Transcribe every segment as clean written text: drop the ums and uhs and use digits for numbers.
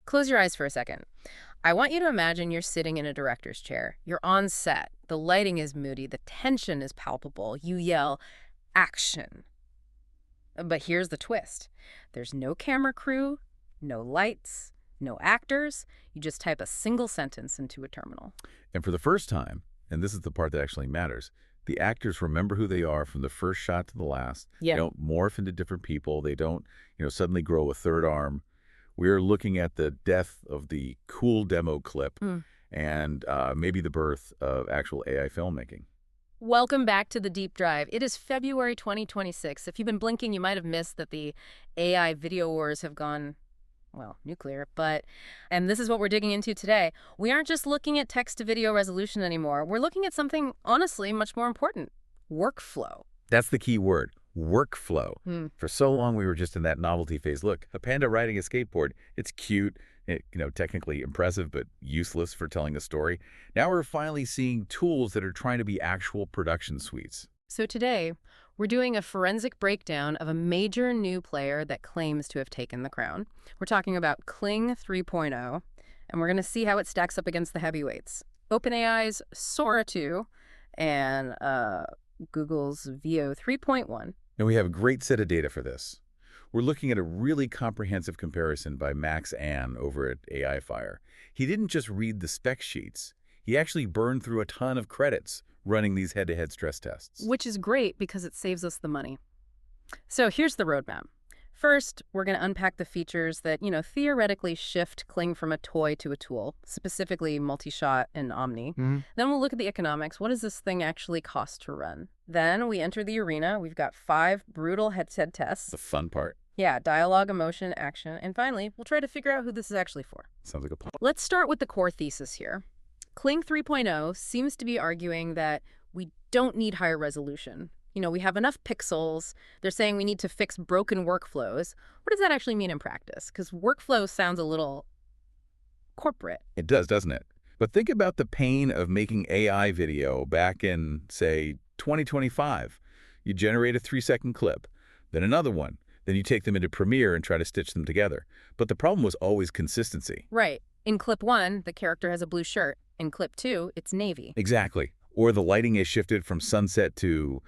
Close your eyes for a second. I want you to imagine you're sitting in a director's chair. You're on set. The lighting is moody. The tension is palpable. You yell, action. But here's the twist. There's no camera crew, no lights, no actors. You just type a single sentence into a terminal. And for the first time, and this is the part that actually matters, the actors remember who they are from the first shot to the last. Yeah. They don't morph into different people. They don't, suddenly grow a third arm. We're looking at the death of the cool demo clip and maybe the birth of actual AI filmmaking. Welcome back to the Deep Dive. It is February 2026. If you've been blinking, you might have missed that the AI video wars have gone, well, nuclear. And this is what we're digging into today. We aren't just looking at text-to-video resolution anymore. We're looking at something, honestly, much more important: workflow. That's the key word. Workflow. For so long, we were just in that novelty phase. Look, a panda riding a skateboard. It's cute, technically impressive, but useless for telling a story. Now we're finally seeing tools that are trying to be actual production suites. So today, we're doing a forensic breakdown of a major new player that claims to have taken the crown. We're talking about Kling 3.0, and we're going to see how it stacks up against the heavyweights: OpenAI's Sora 2 and Google's Veo 3.1. And we have a great set of data for this. We're looking at a really comprehensive comparison by Max Ann over at AI Fire. He didn't just read the spec sheets. He actually burned through a ton of credits running these head-to-head stress tests. Which is great because it saves us the money. So here's the roadmap. First, we're going to unpack the features that, theoretically shift Kling from a toy to a tool, specifically multi-shot and Omni. Then we'll look at the economics. What does this thing actually cost to run? Then we enter the arena. We've got 5 brutal head-to-head tests. The fun part. Yeah, dialogue, emotion, action. And finally, we'll try to figure out who this is actually for. Sounds like a plan. Let's start with the core thesis here. Kling 3.0 seems to be arguing that we don't need higher resolution. We have enough pixels. They're saying we need to fix broken workflows. What does that actually mean in practice? Because workflow sounds a little corporate. It does, doesn't it? But think about the pain of making AI video back in, say, 2025. You generate a 3-second clip, then another one. Then you take them into Premiere and try to stitch them together. But the problem was always consistency. Right. In clip 1, the character has a blue shirt. In clip 2, it's navy. Exactly. Or the lighting is shifted from sunset to,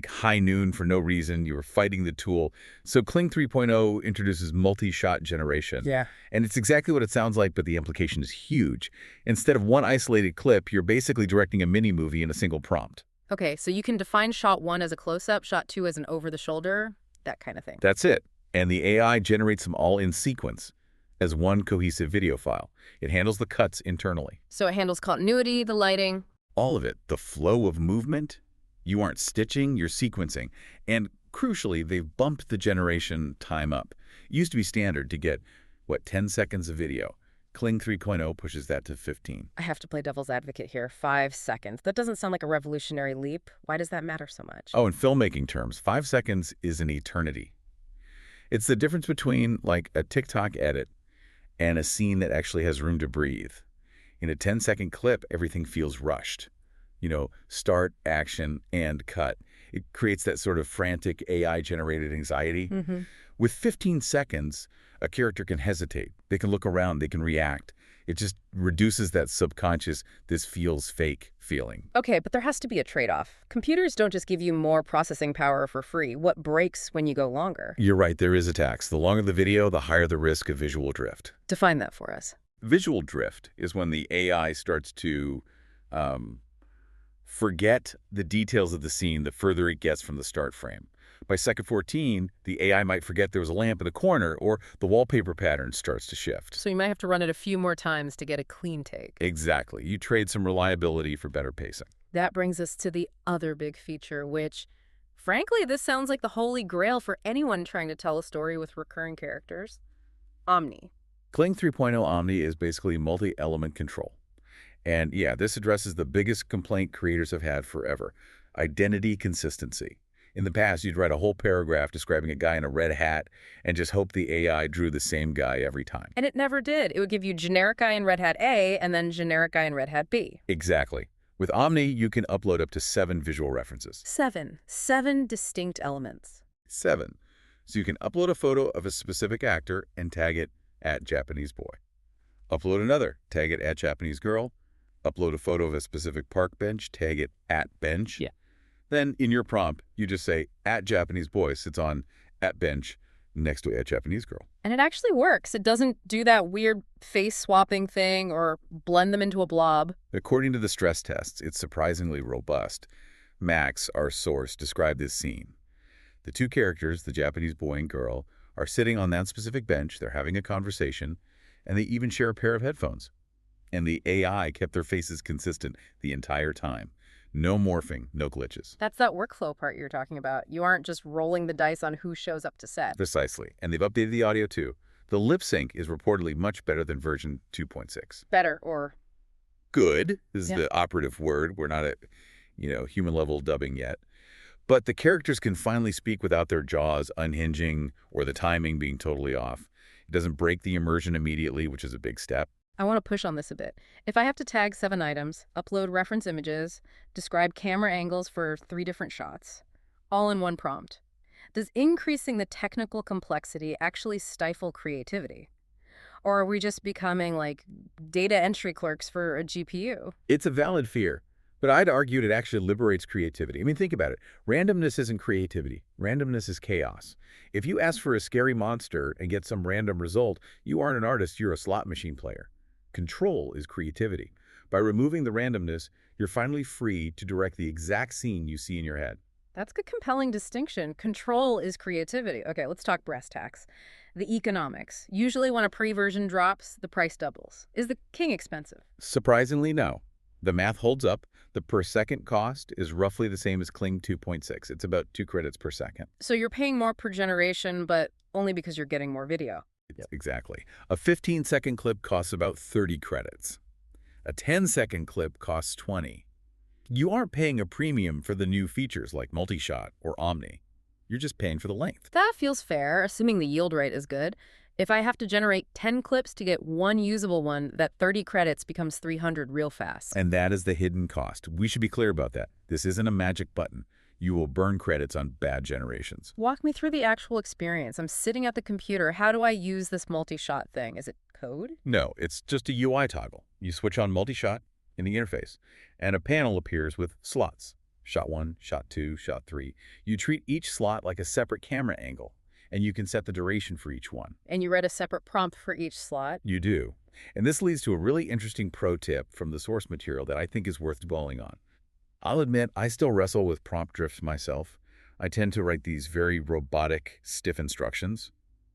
high noon for no reason. You were fighting the tool. So Kling 3.0 introduces multi-shot generation. Yeah. And it's exactly what it sounds like, but the implication is huge. Instead of one isolated clip, you're basically directing a mini-movie in a single prompt. Okay, so you can define shot 1 as a close-up, shot 2 as an over-the-shoulder, that kind of thing. That's it. And the AI generates them all in sequence as one cohesive video file. It handles the cuts internally. So it handles continuity, the lighting. All of it. The flow of movement. You aren't stitching, you're sequencing. And crucially, they've bumped the generation time up. It used to be standard to get, 10 seconds of video. Kling 3.0 pushes that to 15. I have to play devil's advocate here. 5 seconds. That doesn't sound like a revolutionary leap. Why does that matter so much? Oh, in filmmaking terms, 5 seconds is an eternity. It's the difference between, a TikTok edit and a scene that actually has room to breathe. In a 10-second clip, everything feels rushed. Start, action, and cut. It creates that sort of frantic AI-generated anxiety. With 15 seconds, a character can hesitate. They can look around. They can react. It just reduces that subconscious, this feels fake feeling. Okay, but there has to be a trade-off. Computers don't just give you more processing power for free. What breaks when you go longer? You're right. There is a tax. The longer the video, the higher the risk of visual drift. Define that for us. Visual drift is when the AI starts to forget the details of the scene the further it gets from the start frame. By second 14, the AI might forget there was a lamp in the corner, or the wallpaper pattern starts to shift. So you might have to run it a few more times to get a clean take. Exactly. You trade some reliability for better pacing. That brings us to the other big feature, which, frankly, this sounds like the holy grail for anyone trying to tell a story with recurring characters: Omni. Kling 3.0 Omni is basically multi-element control. And yeah, this addresses the biggest complaint creators have had forever: identity consistency. In the past, you'd write a whole paragraph describing a guy in a red hat and just hope the AI drew the same guy every time. And it never did. It would give you generic guy in red hat A and then generic guy in red hat B. Exactly. With Omni, you can upload up to 7 visual references. 7. 7 distinct elements. 7. So you can upload a photo of a specific actor and tag it @JapaneseBoy. Upload another, tag it @Japanese girl. Upload a photo of a specific park bench, tag it @bench. Yeah. Then in your prompt, you just say @Japanese boy sits on @bench next to @Japanese girl. And it actually works. It doesn't do that weird face swapping thing or blend them into a blob. According to the stress tests, it's surprisingly robust. Max, our source, described this scene. The two characters, the Japanese boy and girl, are sitting on that specific bench, they're having a conversation, and they even share a pair of headphones. And the AI kept their faces consistent the entire time. No morphing, no glitches. That's that workflow part you're talking about. You aren't just rolling the dice on who shows up to set. Precisely. And they've updated the audio too. The lip sync is reportedly much better than version 2.6. Better or... Good is the operative word. We're not at, human level dubbing yet. But the characters can finally speak without their jaws unhinging or the timing being totally off. It doesn't break the immersion immediately, which is a big step. I want to push on this a bit. If I have to tag 7 items, upload reference images, describe camera angles for 3 different shots, all in one prompt, does increasing the technical complexity actually stifle creativity? Or are we just becoming like data entry clerks for a GPU? It's a valid fear, but I'd argue it actually liberates creativity. I mean, think about it. Randomness isn't creativity. Randomness is chaos. If you ask for a scary monster and get some random result, you aren't an artist, you're a slot machine player. Control is creativity. By removing the randomness, you're finally free to direct the exact scene you see in your head. That's a compelling distinction. Control is creativity. Okay, let's talk brass tacks. The economics. Usually when a pre-version drops, the price doubles. Is the King expensive? Surprisingly, no. The math holds up. The per second cost is roughly the same as Kling 2.6. It's about 2 credits per second. So you're paying more per generation, but only because you're getting more video. Yep. Exactly. A 15-second clip costs about 30 credits. A 10-second clip costs 20. You aren't paying a premium for the new features like multi-shot or Omni. You're just paying for the length. That feels fair, assuming the yield rate is good. If I have to generate 10 clips to get one usable one, that 30 credits becomes 300 real fast. And that is the hidden cost. We should be clear about that. This isn't a magic button. You will burn credits on bad generations. Walk me through the actual experience. I'm sitting at the computer. How do I use this multi-shot thing? Is it code? No, it's just a UI toggle. You switch on multi-shot in the interface, and a panel appears with slots. Shot 1, shot 2, shot 3. You treat each slot like a separate camera angle, and you can set the duration for each one. And you read a separate prompt for each slot? You do. And this leads to a really interesting pro tip from the source material that I think is worth dwelling on. I'll admit, I still wrestle with prompt drift myself. I tend to write these very robotic, stiff instructions.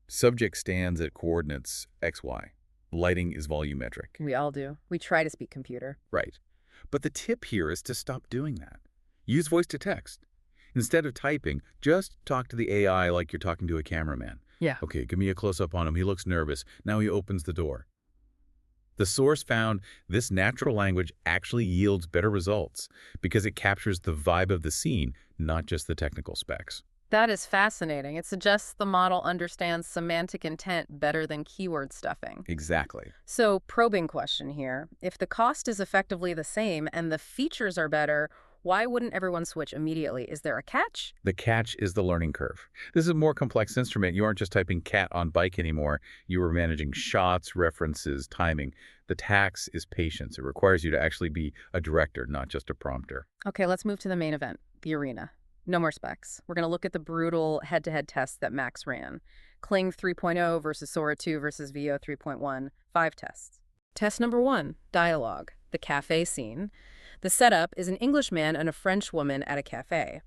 Subject stands at coordinates XY. Lighting is volumetric. We all do. We try to speak computer. Right. But the tip here is to stop doing that. Use voice to text. Instead of typing, just talk to the AI like you're talking to a cameraman. Yeah. Okay, give me a close-up on him. He looks nervous. Now he opens the door. The source found this natural language actually yields better results because it captures the vibe of the scene, not just the technical specs. That is fascinating. It suggests the model understands semantic intent better than keyword stuffing. Exactly. So, probing question here. If the cost is effectively the same and the features are better, why wouldn't everyone switch immediately? Is there a catch? The catch is the learning curve. This is a more complex instrument. You aren't just typing cat on bike anymore. You are managing shots, references, timing. The tax is patience. It requires you to actually be a director, not just a prompter. Okay, let's move to the main event, the arena. No more specs. We're going to look at the brutal head-to-head tests that Max ran. Kling 3.0 versus Sora 2 versus Veo 3.1, 5 tests. Test number 1, dialogue, the cafe scene. The setup is an Englishman and a French woman at a cafe.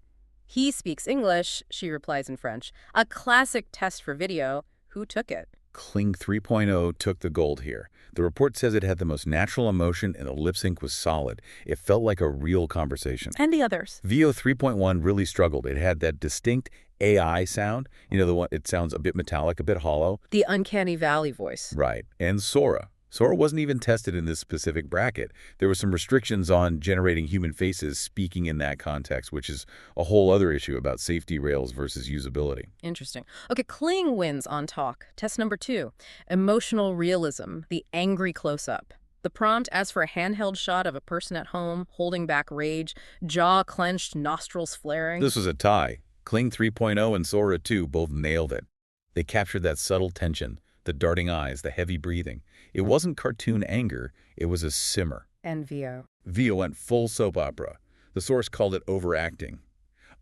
He speaks English, she replies in French. A classic test for video. Who took it? Kling 3.0 took the gold here. The report says it had the most natural emotion and the lip sync was solid. It felt like a real conversation. And the others? Veo 3.1 really struggled. It had that distinct AI sound. The one, it sounds a bit metallic, a bit hollow. The uncanny valley voice. Right. And Sora. Sora wasn't even tested in this specific bracket. There were some restrictions on generating human faces speaking in that context, which is a whole other issue about safety rails versus usability. Interesting. Okay, Kling wins on talk. Test number 2, emotional realism, the angry close-up. The prompt asks for a handheld shot of a person at home, holding back rage, jaw clenched, nostrils flaring. This was a tie. Kling 3.0 and Sora 2 both nailed it. They captured that subtle tension, The darting eyes, the heavy breathing. It wasn't cartoon anger, it was a simmer. And Veo. Veo went full soap opera. The source called it overacting.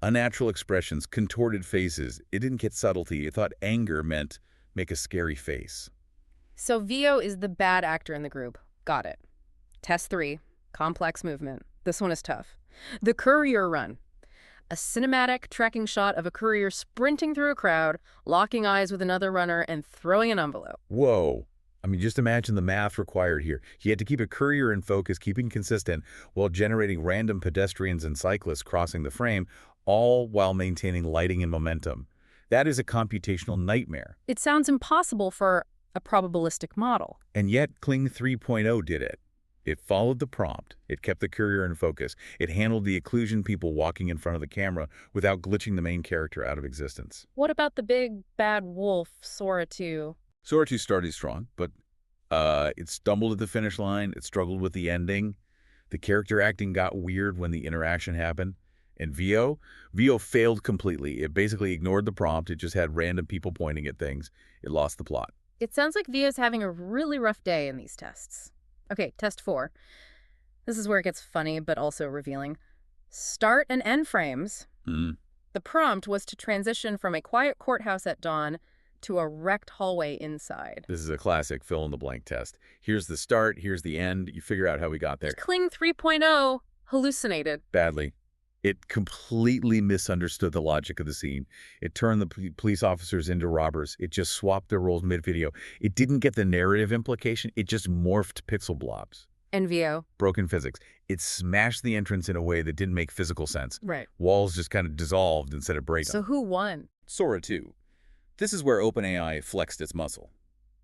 Unnatural expressions, contorted faces. It didn't get subtlety. It thought anger meant make a scary face. So Veo is the bad actor in the group. Got it. Test 3. Complex movement. This one is tough. The courier run. A cinematic tracking shot of a courier sprinting through a crowd, locking eyes with another runner, and throwing an envelope. Whoa. I mean, just imagine the math required here. He had to keep a courier in focus, keeping consistent, while generating random pedestrians and cyclists crossing the frame, all while maintaining lighting and momentum. That is a computational nightmare. It sounds impossible for a probabilistic model. And yet, Kling 3.0 did it. It followed the prompt. It kept the courier in focus. It handled the occlusion people walking in front of the camera without glitching the main character out of existence. What about the big bad wolf, Sora 2? Sora 2 started strong, but it stumbled at the finish line. It struggled with the ending. The character acting got weird when the interaction happened. And Veo failed completely. It basically ignored the prompt. It just had random people pointing at things. It lost the plot. It sounds like Veo's having a really rough day in these tests. Okay, test 4. This is where it gets funny, but also revealing. Start and end frames. The prompt was to transition from a quiet courthouse at dawn to a wrecked hallway inside. This is a classic fill-in-the-blank test. Here's the start, here's the end. You figure out how we got there. Kling 3.0 hallucinated. Badly. It completely misunderstood the logic of the scene. It turned the police officers into robbers. It just swapped their roles mid-video. It didn't get the narrative implication. It just morphed pixel blobs. And Veo. Broken physics. It smashed the entrance in a way that didn't make physical sense. Right. Walls just kind of dissolved instead of breaking. So who won? Sora 2. This is where OpenAI flexed its muscle.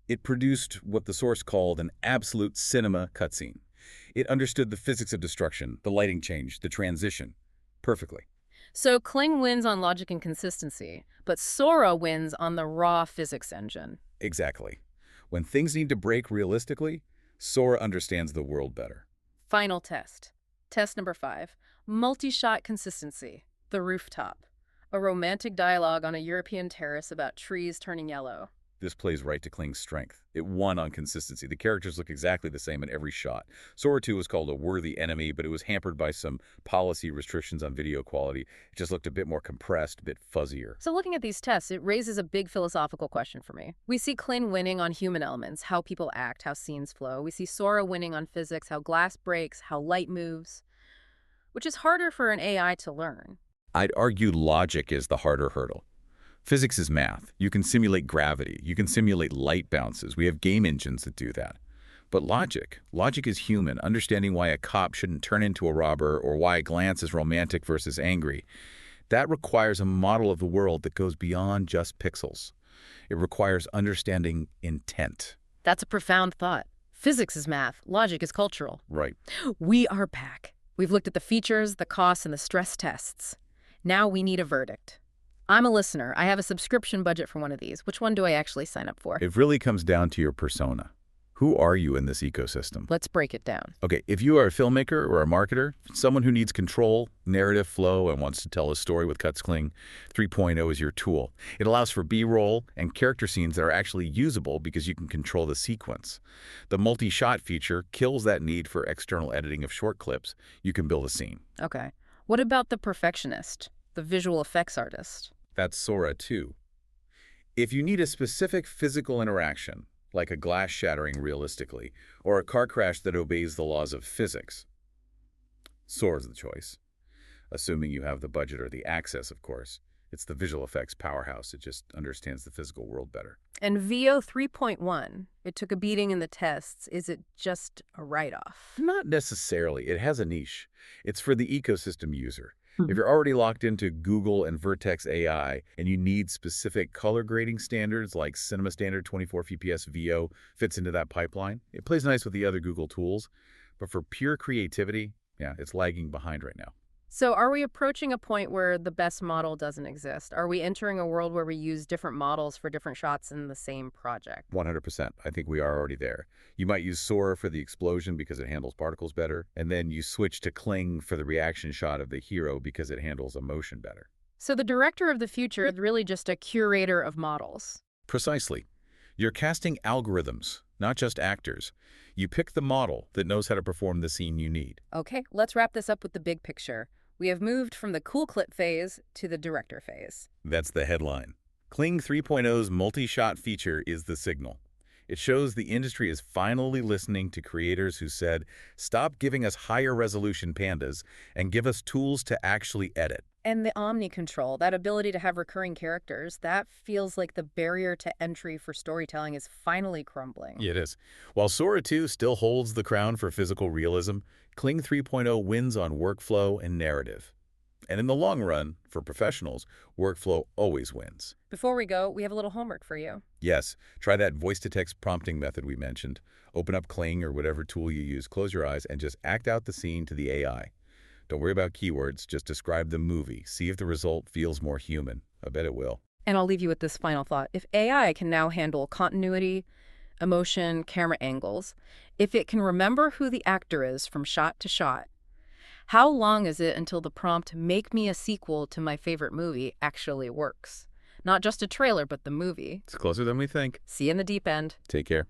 It produced what the source called an absolute cinema cutscene. It understood the physics of destruction, the lighting change, the transition. Perfectly. So Kling wins on logic and consistency, but Sora wins on the raw physics engine. Exactly. When things need to break realistically, Sora understands the world better. Final test. Test number 5. Multi-shot consistency. The rooftop. A romantic dialogue on a European terrace about trees turning yellow. This plays right to Kling's strength. It won on consistency. The characters look exactly the same in every shot. Sora 2 was called a worthy enemy, but it was hampered by some policy restrictions on video quality. It just looked a bit more compressed, a bit fuzzier. So looking at these tests, it raises a big philosophical question for me. We see Kling winning on human elements, how people act, how scenes flow. We see Sora winning on physics, how glass breaks, how light moves, which is harder for an AI to learn. I'd argue logic is the harder hurdle. Physics is math. You can simulate gravity. You can simulate light bounces. We have game engines that do that. But logic is human, understanding why a cop shouldn't turn into a robber or why a glance is romantic versus angry. That requires a model of the world that goes beyond just pixels. It requires understanding intent. That's a profound thought. Physics is math. Logic is cultural. Right. We are back. We've looked at the features, the costs, and the stress tests. Now we need a verdict. I'm a listener. I have a subscription budget for one of these. Which one do I actually sign up for? It really comes down to your persona. Who are you in this ecosystem? Let's break it down. Okay, if you are a filmmaker or a marketer, someone who needs control, narrative flow, and wants to tell a story with Kling 3.0 is your tool. It allows for B-roll and character scenes that are actually usable because you can control the sequence. The multi-shot feature kills that need for external editing of short clips. You can build a scene. Okay. What about the perfectionist, the visual effects artist? That's Sora 2. If you need a specific physical interaction, like a glass shattering realistically, or a car crash that obeys the laws of physics, Sora's the choice. Assuming you have the budget or the access, of course. It's the visual effects powerhouse. It just understands the physical world better. And Veo 3.1, it took a beating in the tests. Is it just a write-off? Not necessarily. It has a niche. It's for the ecosystem user. If you're already locked into Google and Vertex AI and you need specific color grading standards like Cinema Standard 24 FPS Veo fits into that pipeline, it plays nice with the other Google tools. But for pure creativity, yeah, it's lagging behind right now. So are we approaching a point where the best model doesn't exist? Are we entering a world where we use different models for different shots in the same project? 100%. I think we are already there. You might use Sora for the explosion because it handles particles better, and then you switch to Kling for the reaction shot of the hero because it handles emotion better. So the director of the future is really just a curator of models. Precisely. You're casting algorithms, not just actors. You pick the model that knows how to perform the scene you need. Okay, let's wrap this up with the big picture. We have moved from the cool clip phase to the director phase. That's the headline. Kling 3.0's multi-shot feature is the signal. It shows the industry is finally listening to creators who said, stop giving us higher resolution pandas and give us tools to actually edit. And the Omni control, that ability to have recurring characters, that feels like the barrier to entry for storytelling is finally crumbling. Yeah, it is. While Sora 2 still holds the crown for physical realism, Kling 3.0 wins on workflow and narrative. And in the long run, for professionals, workflow always wins. Before we go, we have a little homework for you. Yes, try that voice-to-text prompting method we mentioned. Open up Kling or whatever tool you use, close your eyes, and just act out the scene to the AI. Don't worry about keywords, just describe the movie. See if the result feels more human. I bet it will. And I'll leave you with this final thought. If AI can now handle continuity, emotion, camera angles, if it can remember who the actor is from shot to shot, how long is it until the prompt, make me a sequel to my favorite movie, actually works? Not just a trailer, but the movie. It's closer than we think. See you in the deep end. Take care.